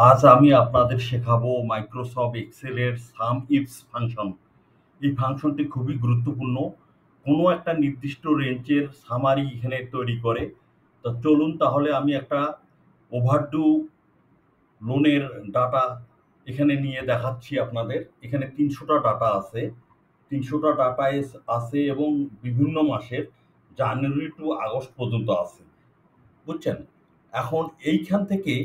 আজ আমি আপনাদের শেখাবো মাইক্রোসফট এক্সেলের সাম ইফস ফাংশন। এই ফাংশনটি খুবই গুরুত্বপূর্ণ। কোনো একটা নির্দিষ্ট রেঞ্জের সামারি এখানে তৈরি করে। তো চলুন তাহলে আমি একটা ওভারডু লোনের ডাটা এখানে নিয়ে দেখাচ্ছি আপনাদের। এখানে ৩০০টা ডাটা আছে। ৩০০টা ডাটা আছে এবং বিভিন্ন মাসের জানুয়ারি টু আগস্ট পর্যন্ত আছে। বুঝছেন? এখন এইখান থেকে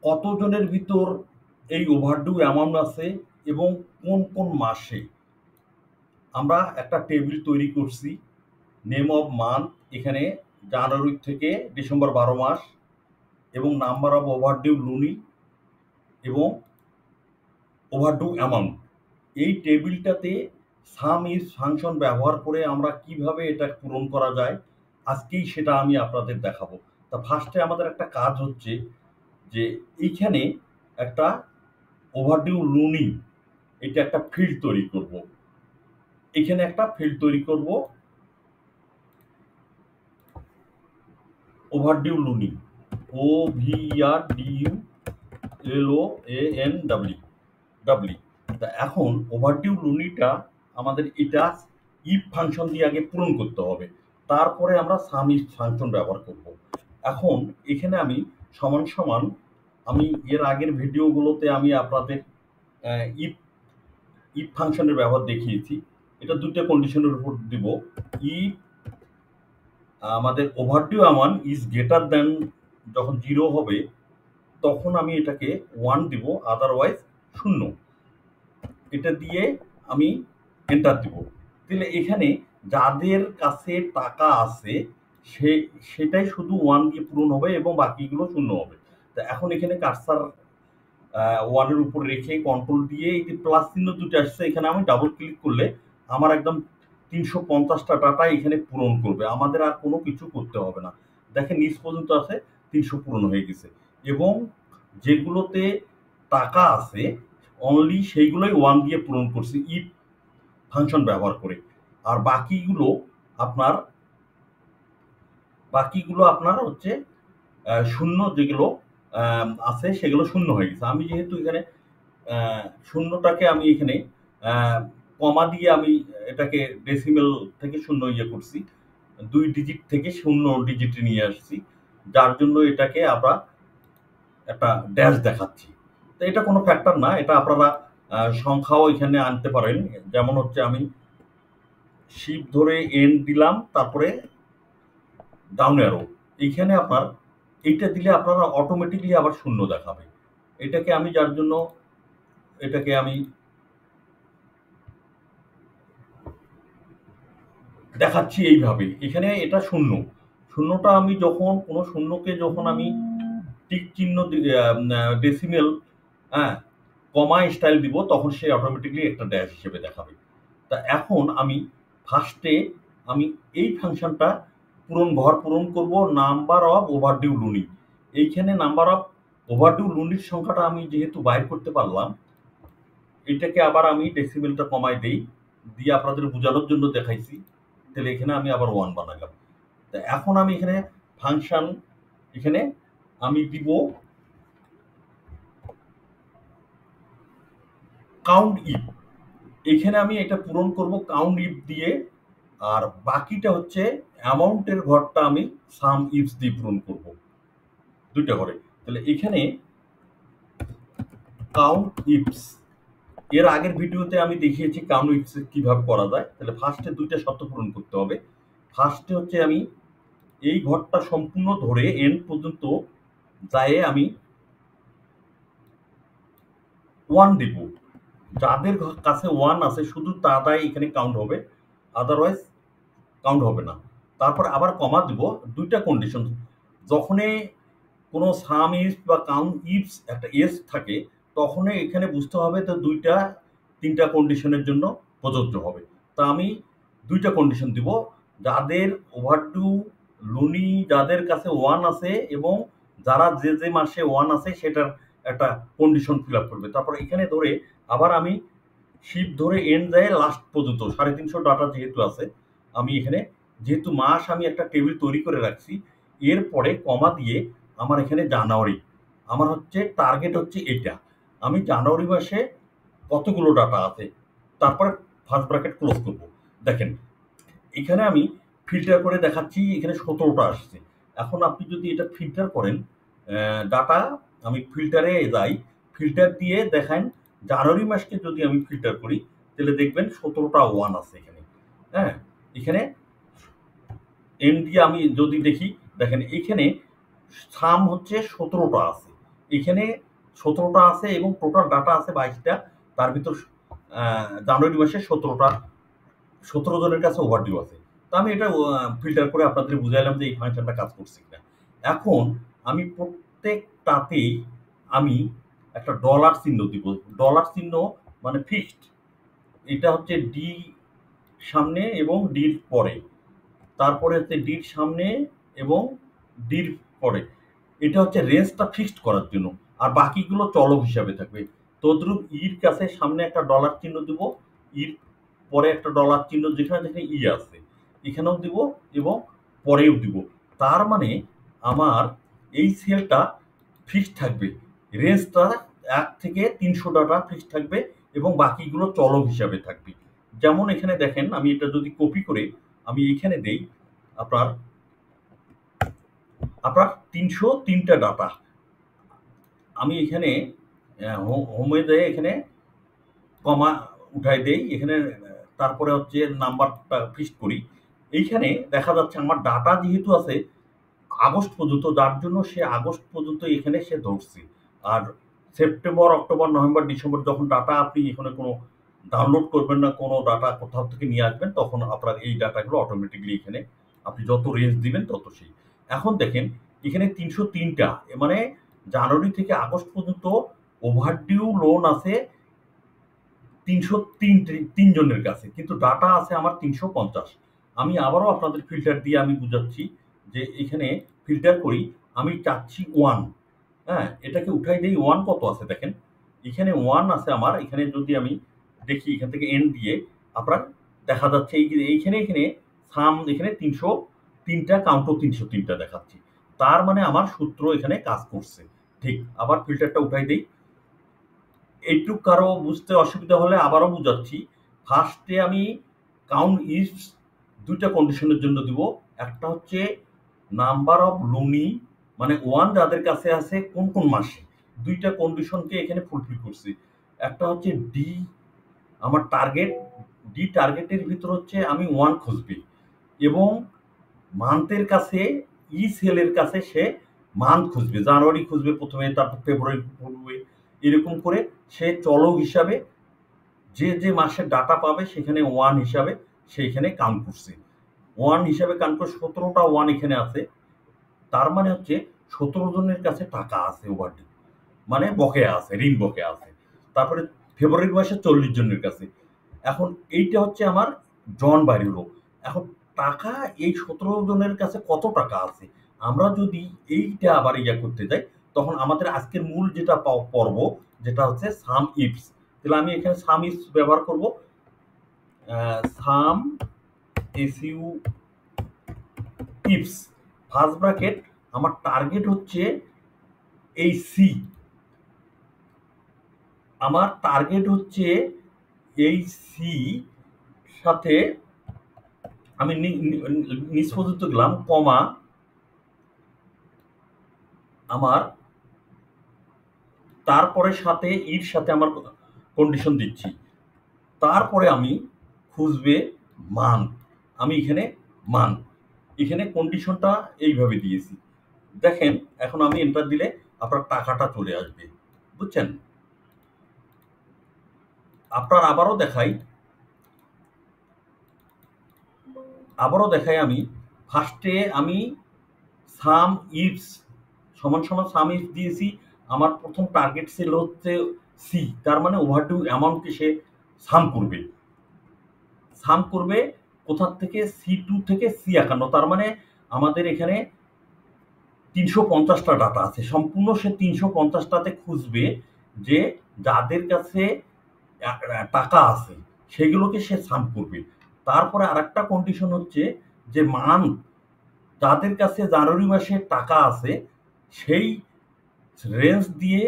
কতজনের ভিতর এই ওভারডু অ্যামাউন্ট আছে এবং কোন কোন মাসে আমরা একটা টেবিল তৈরি করছি। নেম অফ মান্থ এখানে জানুয়ারি থেকে ডিসেম্বর ১২ মাস এবং নাম্বার অফ ওভারডিউ লুনি এবং ওভারডু অ্যামাউন্ট। এই টেবিলটাতে সাম ইজ ফাংশন ব্যবহার করে আমরা কিভাবে এটা পূরণ করা যায় আজকেই সেটা আমি আপনাদের দেখাবো। তা ফার্স্টে আমাদের একটা কাজ হচ্ছে যে এইখানে একটা ওভারডিউ লুনি এটা একটা ফিল্ড তৈরি করব। এখানে একটা ফিল্ড তৈরি করব ওভারডিউ লুনি, OVERDULOANW। তা এখন ওভারডিউ লুনিটা আমাদের এটা ইফ ফাংশন দিয়ে আগে পূরণ করতে হবে, তারপরে আমরা সাম ইফ ফাংশন ব্যবহার করব। এখন এখানে আমি সমান সমান আমি এর আগের ভিডিওগুলোতে আমি আপনাদের ইফ ইফ ফাংশনের ব্যবহার দেখিয়েছি। এটা দুটো কন্ডিশনের উপর দিব। ইফ আমাদের overdue amount is greater than, যখন 0 হবে তখন আমি এটাকে 1 দিব, আদারওয়াইজ 0। এটা দিয়ে আমি এন্টার দিব। তাহলে এখানে যাদের কাছে টাকা আছে সেটাই শুধু 1 দিয়ে পূরণ হবে এবং বাকিগুলো 0 হবে। তা এখন এখানে কার্সার 1 এর উপর রেখে কন্ট্রোল দিয়ে এই যে প্লাস চিহ্ন দুটো আসছে এখানে আমি ডাবল ক্লিক করলে আমার একদম ৩৫০টা ডাটা এখানে পূরণ করবে। আমাদের আর কোনো কিছু করতে হবে না। দেখেন নিচ পর্যন্ত আছে, ৩০০ পূরণ হয়ে গেছে এবং যেগুলোতে টাকা আছে অনলি সেইগুলোই 1 দিয়ে পূরণ করছি ইফ ফাংশন ব্যবহার করে। আর বাকিগুলো আপনার হচ্ছে 0, যেগুলো আছে সেগুলো 0 হয়ে গেছে। আমি যেহেতু এখানে 0টাকে আমি এখানে কমা দিয়ে আমি এটাকে ডেসিমেল থেকে 0 ইয়ে করছি। 2 ডিজিট থেকে 0 ডিজিটে নিয়ে আসছি। যার জন্য এটাকে আমরা একটা ড্যাশ দেখাচ্ছি। তো এটা কোনো ফ্যাক্টর না। এটা আপনারা সংখ্যাও এখানে আনতে পারেন। যেমন হচ্ছে আমি শিফট ধরে এন্ড দিলাম, তারপরে ডাউন অ্যারো। এইখানে আপনার এইটা দিলে আপনারা অটোমেটিকলি আবার 0 দেখাবে। এটাকে আমি যার জন্য এটাকে আমি দেখাচ্ছি এইভাবে। এখানে এটা 0। 0টা আমি যখন কোনো 0কে যখন আমি টিক চিহ্ন ডেসিমেল হ্যাঁ কমা স্টাইল দিব তখন সে অটোমেটিকলি একটা ড্যাশ হিসেবে দেখাবে। তা এখন আমি ফার্স্টে আমি এই ফাংশনটা ঘর পূরণ করব নাম্বার অফ ওভারডিউ লুনি। এইখানে নাম্বার অফ ওভারডিউ লুনির সংখ্যাটা আমি যেহেতু বাইর করতে পারলাম, এটাকে আবার আমি ডেসিমেলটা কমাই দেই, দিয়ে আপনাদের বোঝানোর জন্য দেখাইছি। তাহলে এখানে আমি আবার 1 বানালাম। তা এখন আমি এখানে ফাংশন এখানে আমি দিব কাউন্ট ইফ। এখানে আমি এটা পূরণ করব কাউন্ট ইফ দিয়ে, আর বাকিটা হচ্ছে অ্যামাউন্টের ঘরটা আমি সাম ইফস দিয়ে পূরণ করব, দুইটা ঘরে। তাহলে এখানে কাউন্ট ইফস, এর আগের ভিডিওতে আমি দেখিয়েছি কাউন্ট ইফস কিভাবে করা যায়। তাহলে ফার্স্টে দুইটা শর্ত পূরণ করতে হবে। ফার্স্টে হচ্ছে আমি এই ঘরটা সম্পূর্ণ ধরে এন্ড পর্যন্ত যায় আমি 1 দিব। যাদের কাছে 1 আছে শুধু তারাই এখানে কাউন্ট হবে, আদারওয়াইজ কাউন্ট হবে না। তারপর আবার কমা দিব। দুইটা কন্ডিশন, যখনই কোনো সাম ইফস বা কাউন্ট ইফস একটা এস থাকে তখনই এখানে বুঝতে হবে তো 2টা 3টা কন্ডিশনের জন্য প্রযোজ্য হবে। তা আমি 2টা কন্ডিশন দিব। যাদের ওভারডু লুনি যাদের কাছে 1 আছে এবং যারা যে মাসে 1 আছে সেটার একটা কন্ডিশন ফিল আপ করবে। তারপর এখানে ধরে আবার আমি শিফট ধরে এন্ড যায় লাস্ট পর্যন্ত 350 ডাটা যেহেতু আছে, আমি এখানে যেহেতু মাস আমি একটা টেবিল তৈরি করে রাখছি, এরপরে কমা দিয়ে আমার এখানে জানুয়ারি আমার হচ্ছে টার্গেট হচ্ছে এটা। আমি জানুয়ারি মাসে কতগুলো ডাটা আছে, তারপরে ফার্স্ট ব্র্যাকেট ক্লোজ করব। দেখেন এখানে আমি ফিল্টার করে দেখাচ্ছি, এখানে 17টা আসছে। এখন আপনি যদি এটা ফিল্টার করেন, ডাটা আমি ফিল্টারে যাই, ফিল্টার দিয়ে দেখেন জানুয়ারি মাসকে যদি আমি ফিল্টার করি তাহলে দেখবেন 17টা ওয়ান আছে এখানে। হ্যাঁ, এখানে এন দিয়ে আমি যদি দেখি, দেখেন এখানে সাম হচ্ছে 17টা আছে, এখানে 17টা আছে এবং টোটাল ডাটা আছে 22টা। তার ভিতর জানুয়ারি মাসে 17 জনের কাছে ওভারডিউ আছে। তো আমি এটা ফিল্টার করে আপনাদের বুঝাইলাম যে এই ফাংশনটা কাজ করছে কিনা। এখন আমি প্রত্যেকটাতেই আমি একটা ডলার চিহ্ন দিব। ডলার চিহ্ন মানে ফিক্সড। এটা হচ্ছে ডি সামনে এবং ডির পরে, তারপরে হচ্ছে ডির সামনে এবং ডির পরে। এটা হচ্ছে রেঞ্জটা ফিক্সড করার জন্য, আর বাকিগুলো চলক হিসাবে থাকবে। তদ্রূপ ইর কাছে সামনে একটা ডলার চিহ্ন দিব, ইর পরে একটা ডলার চিহ্ন যেখানে যেখানে ই আছে এখানেও দিব এবং পরেও দিব। তার মানে আমার এই সেলটা ফিক্সড থাকবে, রেঞ্জটা 1 থেকে 300 ডাটা ফিক্সড থাকবে এবং বাকিগুলো চলক হিসাবে থাকবে। যেমন এখানে দেখেন আমি এটা যদি কপি করে আমি এখানে দেই, আপনার আপনার 303টা ডাটা আমি এখানে হোমে যেয়ে এখানে কমা উঠাই দেই, এখানে তারপরে হচ্ছে নাম্বারটা ফিক্সড করি। এইখানে দেখা যাচ্ছে আমার ডাটা যেহেতু আছে আগস্ট পর্যন্ত, যার জন্য সে আগস্ট পর্যন্ত এখানে সে ধরছে। আর সেপ্টেম্বর, অক্টোবর, নভেম্বর, ডিসেম্বর যখন ডাটা আপনি এখানে কোনো ডাউনলোড করবেন না, কোনো ডাটা কোথাও থেকে নিয়ে আসবেন, তখন আপনার এই ডাটাগুলো অটোমেটিকলি এখানে আপনি যত রেঞ্জ দিবেন তত সেই। এখন দেখেন এখানে 303টা, মানে জানুয়ারি থেকে আগস্ট পর্যন্ত ওভারডিউ লোন আছে 303 জনের কাছে, কিন্তু ডাটা আছে আমার 350। আমি আবারও আপনাদের ফিল্টার দিয়ে আমি বুঝাচ্ছি যে এখানে ফিল্টার করি, আমি চাচ্ছি ওয়ান। হ্যাঁ, এটাকে উঠাই দেই, ওয়ান কত আছে দেখেন, এখানে ওয়ান আছে আমার। এখানে যদি আমি দেখি এখান থেকে এন দিয়ে আপনার দেখা যাচ্ছে এই যে এইখানে এখানে সাম এখানে 303টা, কাউন্টও 303টা দেখাচ্ছি। তার মানে আমার সূত্র এখানে কাজ করছে। ঠিক, আবার ফিল্টারটা উঠাই দেই। এইটুক কারো বুঝতে অসুবিধা হলে আবারও বুঝাচ্ছি। ফার্স্টে আমি কাউন্ট ইফস 2টা কন্ডিশনের জন্য দিব। একটা হচ্ছে নাম্বার অফ লুনি, মানে ওয়ান যাদের কাছে আছে কোন কোন মাসে, 2টা কন্ডিশনকে এখানে ফুলফিল করছি। একটা হচ্ছে ডি আমার টার্গেট, ডি টার্গেটের ভিতর হচ্ছে আমি ওয়ান খুঁজবি এবং মান্থের কাছে ই সেলের কাছে সে মান্থ খুঁজবে, জানুয়ারি খুঁজবে প্রথমে, তারপর ফেব্রুয়ারি খুঁজবে, এরকম করে সে চলক হিসাবে যে যে মাসের ডাটা পাবে সেখানে ওয়ান হিসাবে সেইখানে কাউন্ট করছে। ওয়ান হিসাবে কাউন্ট করে 17টা ওয়ান এখানে আছে। তার মানে হচ্ছে 17 জনের কাছে টাকা আছে ওভারডিউ, মানে বকেয়া আছে, ঋণ বকেয়া আছে। তারপরে ফেব্রুয়ারি মাসে 40 জনের কাছে। এখন এইটা হচ্ছে আমার জন বাইর হলো। এখন টাকা এই 17 জনের কাছে কত টাকা আছে, আমরা যদি এইটা আবার ইয়া করতে যাই, তখন আমাদের আজকের মূল যেটা পর্ব, যেটা হচ্ছে সাম ইফস। তাহলে আমি এখানে সাম ইফস ব্যবহার করব। সাম এসইউ ইফস ফার্স্ট ব্র্যাকেট, আমার টার্গেট হচ্ছে এই সি, আমার টার্গেট হচ্ছে এই সি সাথে আমি নিচ পর্যন্ত গেলাম, কমা আমার তারপরে সাথে ইর সাথে আমার কন্ডিশন দিচ্ছি। তারপরে আমি খুঁজবে মান, আমি এখানে মান, এখানে কন্ডিশনটা এইভাবে দিয়েছি। দেখেন এখন আমি এন্টার দিলে আপনার টাকাটা চলে আসবে, বুঝছেন? আপনার আবারও দেখাই আমি ফার্স্টে আমি সাম ইফস সমান সমান সাম ইফস দিয়েছি। আমার প্রথম টার্গেট সেল হচ্ছে সি, তার মানে ওভারডিউ অ্যামাউন্টকে সে সাম করবে। সাম করবে কোথার থেকে, C2 থেকে C51, তার মানে আমাদের এখানে 350টা ডাটা আছে, সম্পূর্ণ সে 350টাতে খুঁজবে যে যাদের কাছে টাকা আছে সেগুলোকে সে সাম করবে। তারপরে আরেকটা কন্ডিশন হচ্ছে যে যাদের কাছে জানুয়ারি মাসে টাকা আছে সেই রেঞ্জ দিয়ে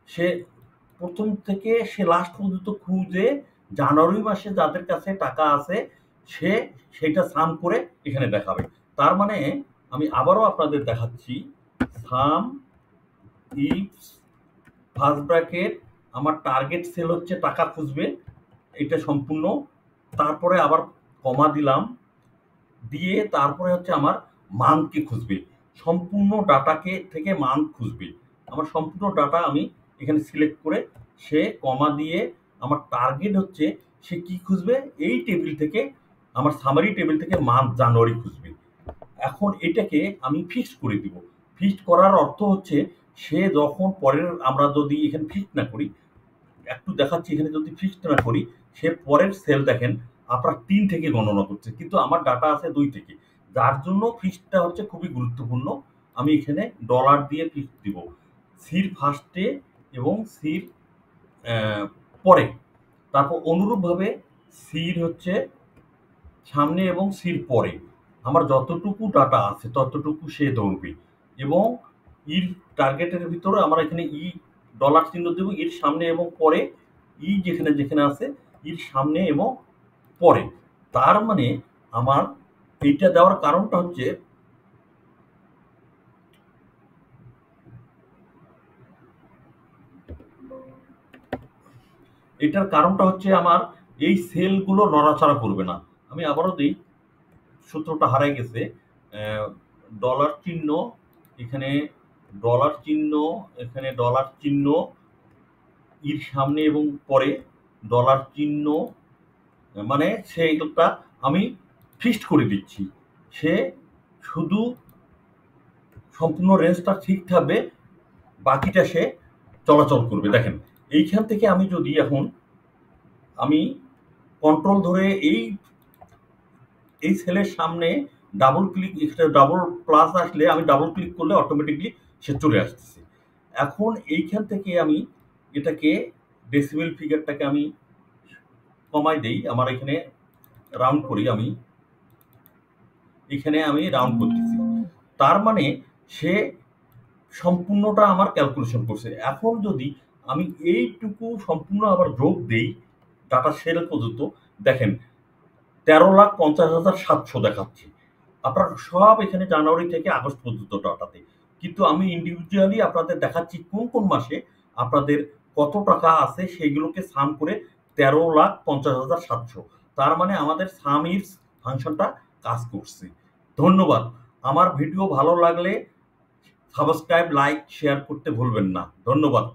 সে প্রথম থেকে সে লাস্ট পর্যন্ত খুঁজে জানুয়ারি মাসে যাদের কাছে টাকা আছে সে সেটা সাম করে এখানে দেখাবে। তার মানে আমি আবারও আপনাদের দেখাচ্ছি, সাম ইফ ফার্স্ট ব্র্যাকেট আমার টার্গেট সেল হচ্ছে টাকা খুঁজবে, এটা সম্পূর্ণ। তারপরে আবার কমা দিলাম, দিয়ে তারপরে হচ্ছে আমার মান্থকে খুঁজবে, সম্পূর্ণ ডাটাকে থেকে মান্থ খুঁজবে। আমার সম্পূর্ণ ডাটা আমি এখানে সিলেক্ট করে সে কমা দিয়ে আমার টার্গেট হচ্ছে সে কি খুঁজবে, এই টেবিল থেকে আমার সামারি টেবিল থেকে মান্থ জানুয়ারি খুঁজবে। এখন এটাকে আমি ফিক্সড করে দিব। ফিক্সড করার অর্থ হচ্ছে সে যখন পরের, আমরা যদি এখানে ফিক্সড না করি, একটু দেখাচ্ছি, এখানে যদি ফিক্সড না করি সে পরের সেল দেখেন আপনার 3 থেকে গণনা করছে, কিন্তু আমার ডাটা আছে 2 থেকে, যার জন্য ফিক্সডটা হচ্ছে খুবই গুরুত্বপূর্ণ। আমি এখানে ডলার দিয়ে ফিক্সড দিব, সির ফার্স্টে এবং সির পরে। তারপর অনুরূপভাবে সির হচ্ছে সামনে এবং সির পরে আমার যতটুকু ডাটা আছে ততটুকু সে ধরবে। এবং ইর টার্গেটের ভিতরে আমরা এখানে ই ডলার চিহ্ন দেবো, এর সামনে এবং পরে, ই যেখানে যেখানে আছে এর সামনে এবং পরে। তার মানে আমার এইটা দেওয়ার কারণটা হচ্ছে, এটার কারণটা হচ্ছে আমার এই সেলগুলো নড়াচড়া করবে না। আমি আবারও দিই, সূত্রটা হারাই গেছে। ডলার চিহ্ন, এখানে ডলার চিহ্ন, এখানে ডলার চিহ্ন, ইর সামনে এবং পরে ডলার চিহ্ন, মানে সেইটা আমি ফিক্সড করে দিচ্ছি। সে শুধু সম্পূর্ণ রেঞ্জটা ঠিক থাকবে, বাকিটা সে চলাচল করবে। দেখেন এইখান থেকে আমি যদি এখন আমি কন্ট্রোল ধরে এই সেলের সামনে ডাবল ক্লিক, ডাবল প্লাস আসলে আমি ডাবল ক্লিক করলে অটোমেটিকলি সে চলে আসতেছে। এখন এইখান থেকে আমি এটাকে ডেসিমেল ফিগারটাকে আমি কমাই দেই, আমার এখানে রাউন্ড করি, আমি এখানে আমি রাউন্ড করতেছি। তার মানে সে সম্পূর্ণটা আমার ক্যালকুলেশন করছে। এখন যদি আমি এইটুকু সম্পূর্ণ আবার যোগ দেই ডাটা সেল পর্যন্ত, দেখেন 13,50,700 দেখাচ্ছে। আপনার সব এখানে জানুয়ারি থেকে আগস্ট পর্যন্ত ডাটাতে, কিন্তু আমি ইন্ডিভিজুয়ালি আপনাদের দেখাচ্ছি কোন কোন মাসে আপনাদের কত টাকা আছে সেইগুলোকে সাম করে 13,50,700। তার মানে আমাদের সাম ইফস ফাংশনটা কাজ করছে। ধন্যবাদ। আমার ভিডিও ভালো লাগলে সাবস্ক্রাইব, লাইক, শেয়ার করতে ভুলবেন না। ধন্যবাদ।